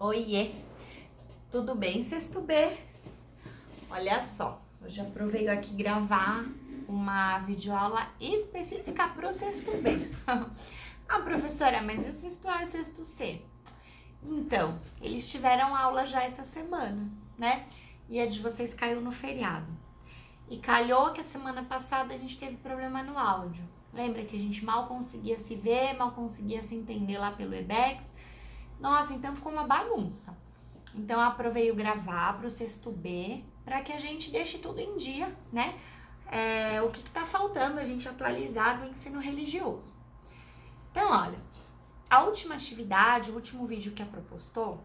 Oiê, tudo bem, sexto B? Olha só, hoje aproveito aqui gravar uma videoaula específica para o sexto B. Ah, professora, mas e o sexto A e o sexto C? Então, eles tiveram aula já essa semana, né? E a de vocês caiu no feriado. E calhou que a semana passada a gente teve problema no áudio. Lembra que a gente mal conseguia se ver, mal conseguia se entender lá pelo Webex? Nossa, então ficou uma bagunça. Então eu aproveito gravar para o sexto B, para que a gente deixe tudo em dia, né? O que tá faltando a gente atualizar do ensino religioso. Então, olha, a última atividade, o último vídeo que a Pro postou,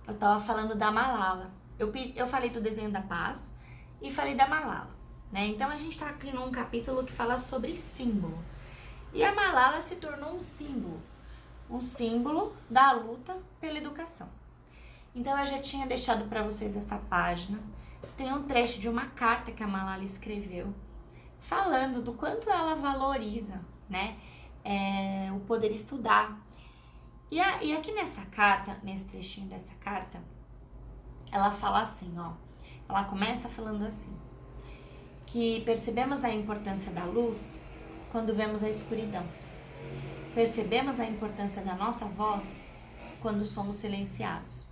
eu tava falando da Malala. Eu falei do desenho da paz e falei da Malala, né? Então a gente tá aqui num capítulo que fala sobre símbolo. E a Malala se tornou um símbolo da luta pela educação. Então eu já tinha deixado para vocês essa página. Tem um trecho de uma carta que a Malala escreveu, falando do quanto ela valoriza, né, o poder estudar. E aqui nessa carta, nesse trechinho dessa carta, ela fala assim, ó. Ela começa falando assim, que percebemos a importância da luz quando vemos a escuridão. Percebemos a importância da nossa voz quando somos silenciados.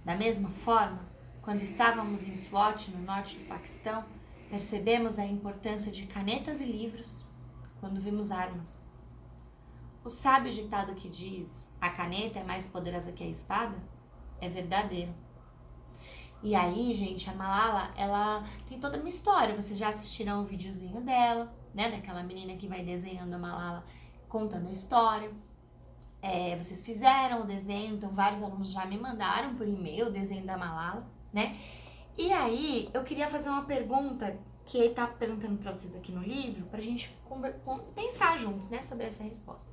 Da mesma forma, quando estávamos em Swat, no norte do Paquistão, percebemos a importância de canetas e livros quando vimos armas. O sábio ditado que diz, a caneta é mais poderosa que a espada, é verdadeiro. E aí, gente, a Malala, ela tem toda uma história. Vocês já assistiram o videozinho dela, né? Daquela menina que vai desenhando a Malala, contando a história. Vocês fizeram o desenho, então vários alunos já me mandaram por e-mail o desenho da Malala, né? E aí, eu queria fazer uma pergunta que ele tá perguntando pra vocês aqui no livro, pra gente pensar juntos, né, sobre essa resposta.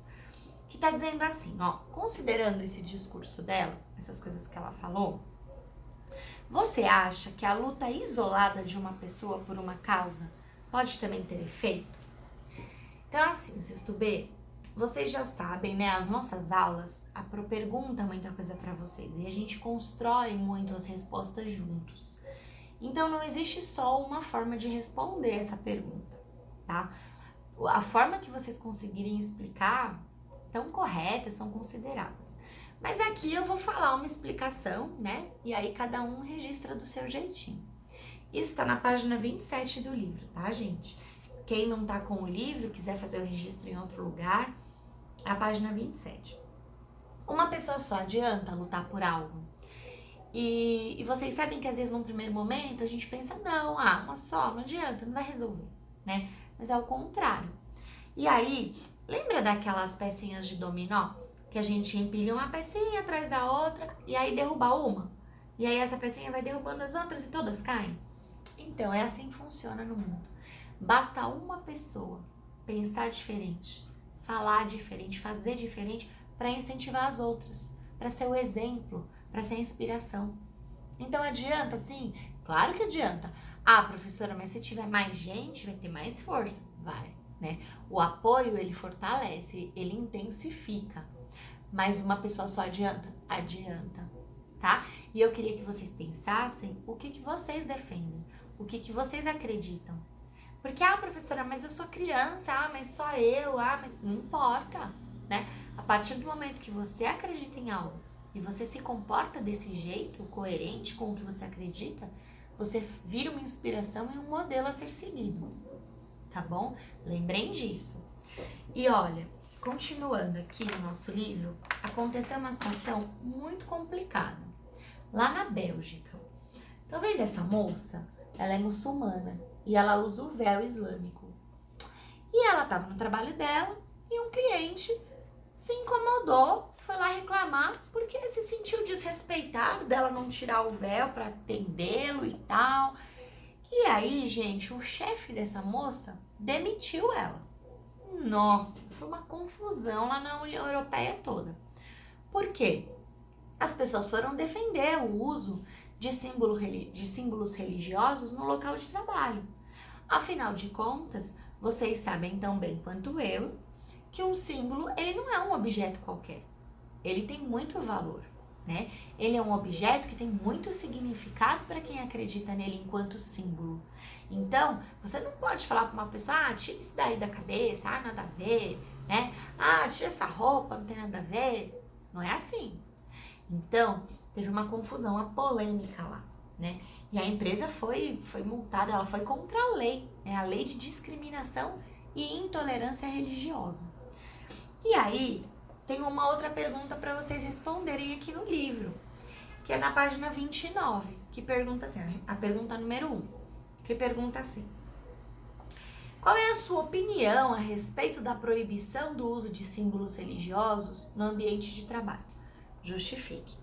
Que tá dizendo assim, ó, considerando esse discurso dela, essas coisas que ela falou, você acha que a luta isolada de uma pessoa por uma causa pode também ter efeito? Então, assim, sexto B, vocês já sabem, né, as nossas aulas, a Pro pergunta muita coisa pra vocês e a gente constrói muito as respostas juntos. Então, não existe só uma forma de responder essa pergunta, tá? A forma que vocês conseguirem explicar, tão corretas, são consideradas. Mas aqui eu vou falar uma explicação, né? E aí cada um registra do seu jeitinho. Isso tá na página 27 do livro, tá, gente? Quem não tá com o livro, quiser fazer o registro em outro lugar, é a página 27. Uma pessoa só adianta lutar por algo? E vocês sabem que às vezes num primeiro momento a gente pensa, não, uma só, não adianta, não vai resolver, né? Mas é o contrário. E aí, lembra daquelas pecinhas de dominó? Que a gente empilha uma pecinha atrás da outra e aí derruba uma. E aí essa pecinha vai derrubando as outras e todas caem. Então, é assim que funciona no mundo. Basta uma pessoa pensar diferente, falar diferente, fazer diferente para incentivar as outras, para ser o exemplo, para ser a inspiração. Então, adianta sim? Claro que adianta. Ah, professora, mas se tiver mais gente, vai ter mais força. Vai, né? O apoio, ele fortalece, ele intensifica. Mas uma pessoa só adianta? Adianta, tá? E eu queria que vocês pensassem o que vocês defendem, o que vocês acreditam. Porque, professora, mas eu sou criança, mas só eu, mas não importa, né? A partir do momento que você acredita em algo e você se comporta desse jeito, coerente com o que você acredita, você vira uma inspiração e um modelo a ser seguido, tá bom? Lembrem disso. E olha, continuando aqui no nosso livro, aconteceu uma situação muito complicada lá na Bélgica. Então, vendo essa moça? Ela é muçulmana e ela usa o véu islâmico. E ela estava no trabalho dela e um cliente se incomodou, foi lá reclamar porque se sentiu desrespeitado dela não tirar o véu para atendê-lo e tal. E aí, gente, o chefe dessa moça demitiu ela. Nossa, foi uma confusão lá na União Europeia toda. Por quê? As pessoas foram defender o uso de símbolos religiosos no local de trabalho. Afinal de contas, vocês sabem tão bem quanto eu que um símbolo, ele não é um objeto qualquer. Ele tem muito valor, né? Ele é um objeto que tem muito significado para quem acredita nele enquanto símbolo. Então, você não pode falar para uma pessoa, tira isso daí da cabeça, nada a ver, né? Tira essa roupa, não tem nada a ver. Não é assim. Então, teve uma confusão, uma polêmica lá, né? E a empresa foi multada, ela foi contra a lei, né? A lei de discriminação e intolerância religiosa. E aí, tem uma outra pergunta para vocês responderem aqui no livro, que é na página 29, que pergunta assim, a pergunta número 1, que pergunta assim: qual é a sua opinião a respeito da proibição do uso de símbolos religiosos no ambiente de trabalho? Justifique.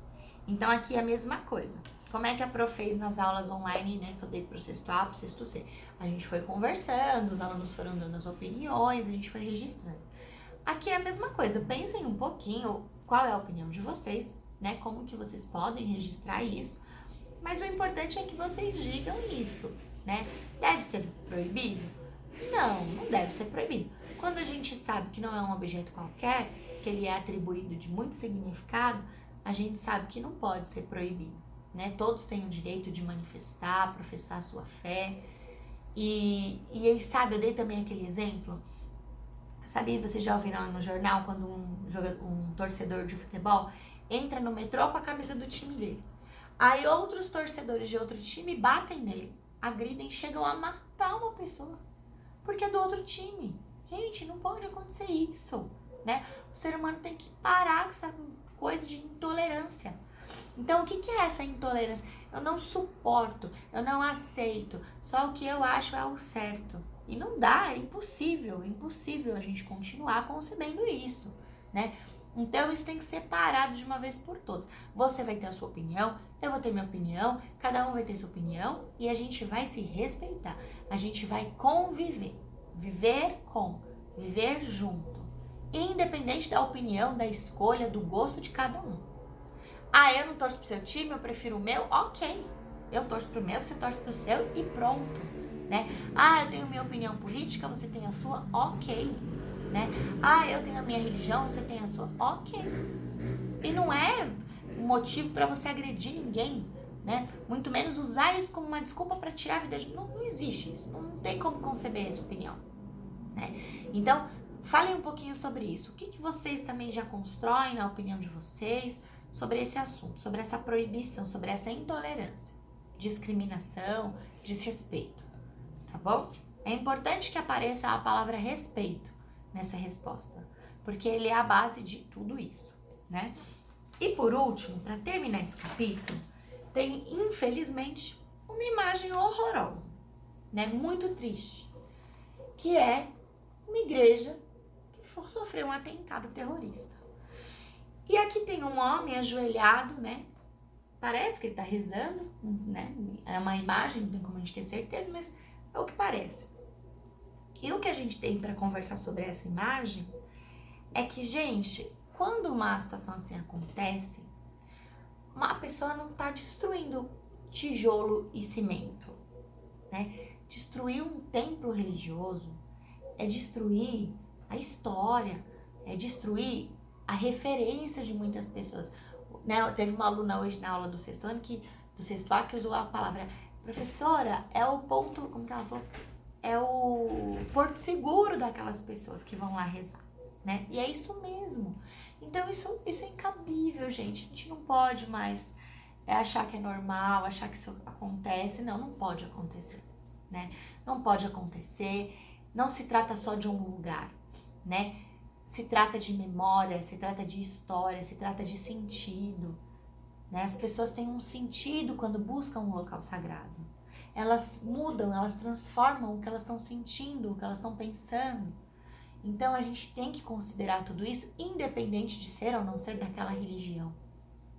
Então, aqui é a mesma coisa. Como é que a Pro fez nas aulas online, né, que eu dei pro sexto A, pro sexto C? A gente foi conversando, os alunos foram dando as opiniões, a gente foi registrando. Aqui é a mesma coisa. Pensem um pouquinho qual é a opinião de vocês, né, como que vocês podem registrar isso. Mas o importante é que vocês digam isso, né? Deve ser proibido? Não deve ser proibido. Quando a gente sabe que não é um objeto qualquer, que ele é atribuído de muito significado, a gente sabe que não pode ser proibido, né? Todos têm o direito de manifestar, professar a sua fé. E aí, sabe, eu dei também aquele exemplo. Sabe, vocês já ouviram no jornal quando um torcedor de futebol entra no metrô com a camisa do time dele. Aí outros torcedores de outro time batem nele, agridem, chegam a matar uma pessoa, porque é do outro time. Gente, não pode acontecer isso, né? O ser humano tem que parar com essa coisa de intolerância. Então, o que é essa intolerância? Eu não suporto, eu não aceito, só o que eu acho é o certo. E não dá, é impossível a gente continuar concebendo isso, né? Então, isso tem que ser parado de uma vez por todas. Você vai ter a sua opinião, eu vou ter minha opinião, cada um vai ter sua opinião e a gente vai se respeitar. A gente vai conviver, viver junto, independente da opinião, da escolha, do gosto de cada um. Eu não torço pro seu time, eu prefiro o meu, ok. Eu torço pro meu, você torce pro seu e pronto, né? Eu tenho minha opinião política, você tem a sua, ok, né? Eu tenho a minha religião, você tem a sua, ok. E não é motivo para você agredir ninguém, né? Muito menos usar isso como uma desculpa para tirar a vida de... Não existe isso, não tem como conceber essa opinião, né? Então, falem um pouquinho sobre isso. O que vocês também já constroem na opinião de vocês sobre esse assunto, sobre essa proibição, sobre essa intolerância, discriminação, desrespeito, tá bom? É importante que apareça a palavra respeito nessa resposta, porque ele é a base de tudo isso, né? E por último, para terminar esse capítulo, tem, infelizmente, uma imagem horrorosa, né? Muito triste, que é uma igreja que sofreu um atentado terrorista. E aqui tem um homem ajoelhado, né? Parece que ele tá rezando, né? É uma imagem, não tem como a gente ter certeza, mas é o que parece. E o que a gente tem para conversar sobre essa imagem é que, gente, quando uma situação assim acontece, uma pessoa não tá destruindo tijolo e cimento, né? Destruir um templo religioso é destruir a história, é destruir a referência de muitas pessoas, né? Teve uma aluna hoje na aula do sexto ano do sexto A que usou a palavra: professora, é o ponto, como que ela falou? É o porto seguro daquelas pessoas que vão lá rezar, né? E é isso mesmo. Então isso é incabível, gente. A gente não pode mais achar que é normal, achar que isso acontece. Não pode acontecer, né? Não pode acontecer. Não se trata só de um lugar, né? Se trata de memória, se trata de história, se trata de sentido, né? As pessoas têm um sentido quando buscam um local sagrado. Elas mudam, elas transformam o que elas estão sentindo, o que elas estão pensando. Então a gente tem que considerar tudo isso, independente de ser ou não ser daquela religião,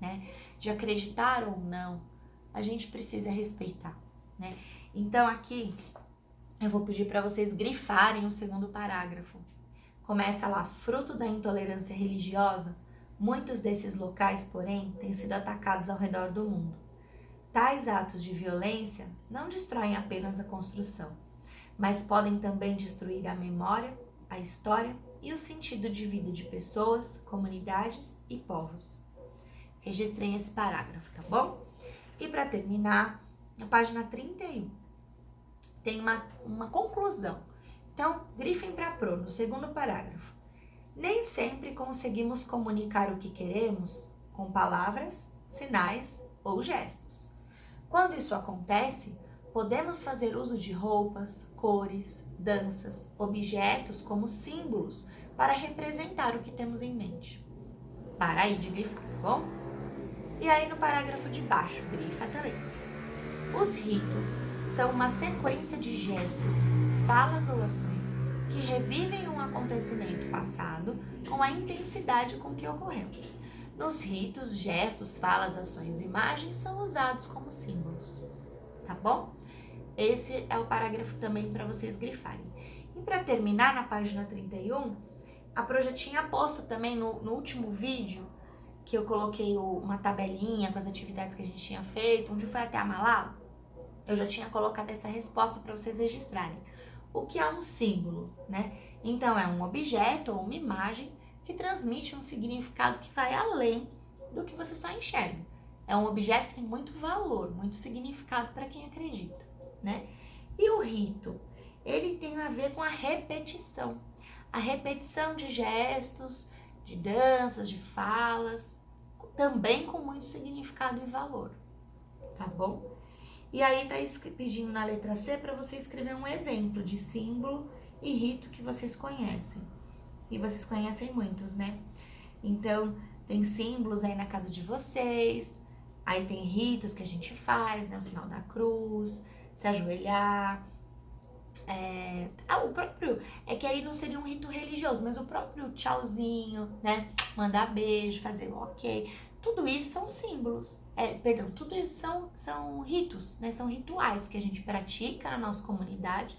né? De acreditar ou não, a gente precisa respeitar, né? Então aqui eu vou pedir para vocês grifarem o segundo parágrafo. Começa lá: fruto da intolerância religiosa, muitos desses locais, porém, têm sido atacados ao redor do mundo. Tais atos de violência não destroem apenas a construção, mas podem também destruir a memória, a história e o sentido de vida de pessoas, comunidades e povos. Registrem esse parágrafo, tá bom? E para terminar, na página 31, tem uma conclusão. Então, grifem para pro, no segundo parágrafo. Nem sempre conseguimos comunicar o que queremos com palavras, sinais ou gestos. Quando isso acontece, podemos fazer uso de roupas, cores, danças, objetos como símbolos para representar o que temos em mente. Para aí de grifar, tá bom? E aí no parágrafo de baixo, grifa também. Os ritos são uma sequência de gestos, falas ou ações que revivem um acontecimento passado com a intensidade com que ocorreu. Nos ritos, gestos, falas, ações e imagens são usados como símbolos, tá bom? Esse é o parágrafo também para vocês grifarem. E para terminar, na página 31, a Pro já tinha posto também no último vídeo, que eu coloquei uma tabelinha com as atividades que a gente tinha feito, onde foi até a Malala, eu já tinha colocado essa resposta para vocês registrarem. O que é um símbolo, né? Então, é um objeto ou uma imagem que transmite um significado que vai além do que você só enxerga. É um objeto que tem muito valor, muito significado para quem acredita, né? E o rito, ele tem a ver com a repetição. A repetição de gestos, de danças, de falas, também com muito significado e valor, tá bom? E aí tá pedindo na letra C para você escrever um exemplo de símbolo e rito que vocês conhecem. E vocês conhecem muitos, né? Então, tem símbolos aí na casa de vocês, aí tem ritos que a gente faz, né? O sinal da cruz, se ajoelhar. O próprio, é que aí não seria um rito religioso, mas o próprio tchauzinho, né? Mandar beijo, fazer o ok. Tudo isso são símbolos, tudo isso são ritos, né? São rituais que a gente pratica na nossa comunidade,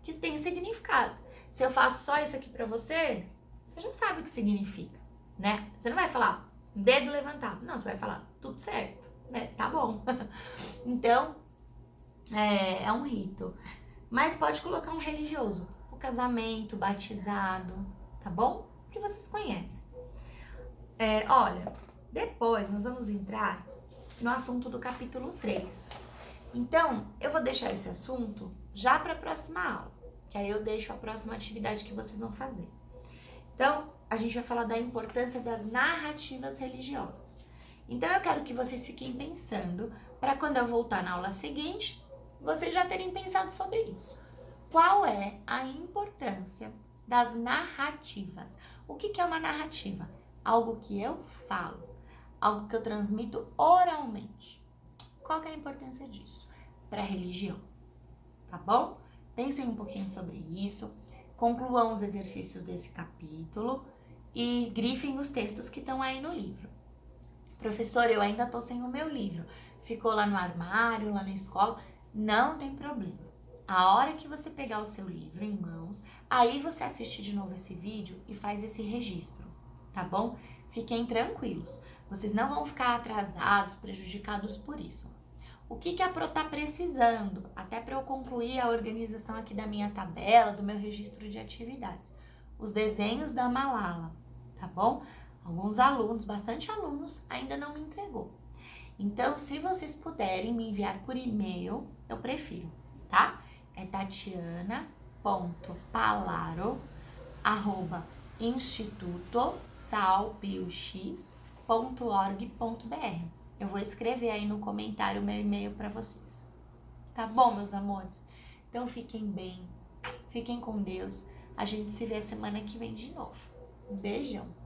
que tem significado. Se eu faço só isso aqui pra você, você já sabe o que significa, né? Você não vai falar dedo levantado, não, você vai falar tudo certo, né? Tá bom. Então, é um rito. Mas pode colocar um religioso, o casamento, batizado, tá bom? Que vocês conhecem. Olha, depois nós vamos entrar no assunto do capítulo 3. Então, eu vou deixar esse assunto já para a próxima aula, que aí eu deixo a próxima atividade que vocês vão fazer. Então, a gente vai falar da importância das narrativas religiosas. Então, eu quero que vocês fiquem pensando, para quando eu voltar na aula seguinte, vocês já terem pensado sobre isso. Qual é a importância das narrativas? O que é uma narrativa? Algo que eu falo, algo que eu transmito oralmente. Qual que é a importância disso para a religião? Tá bom? Pensem um pouquinho sobre isso, concluam os exercícios desse capítulo e grifem os textos que estão aí no livro. Professor, eu ainda tô sem o meu livro. Ficou lá no armário, lá na escola. Não tem problema. A hora que você pegar o seu livro em mãos, aí você assiste de novo esse vídeo e faz esse registro, tá bom? Fiquem tranquilos. Vocês não vão ficar atrasados, prejudicados por isso. O que a Pro tá precisando, até para eu concluir a organização aqui da minha tabela, do meu registro de atividades? Os desenhos da Malala, tá bom? Alguns alunos, bastante alunos, ainda não me entregou. Então, se vocês puderem me enviar por e-mail, eu prefiro, tá? É tatiana.palaro@institutosalpiox.org.br. Eu vou escrever aí no comentário o meu e-mail para vocês. Tá bom, meus amores? Então, fiquem bem, fiquem com Deus. A gente se vê semana que vem de novo. Um beijão!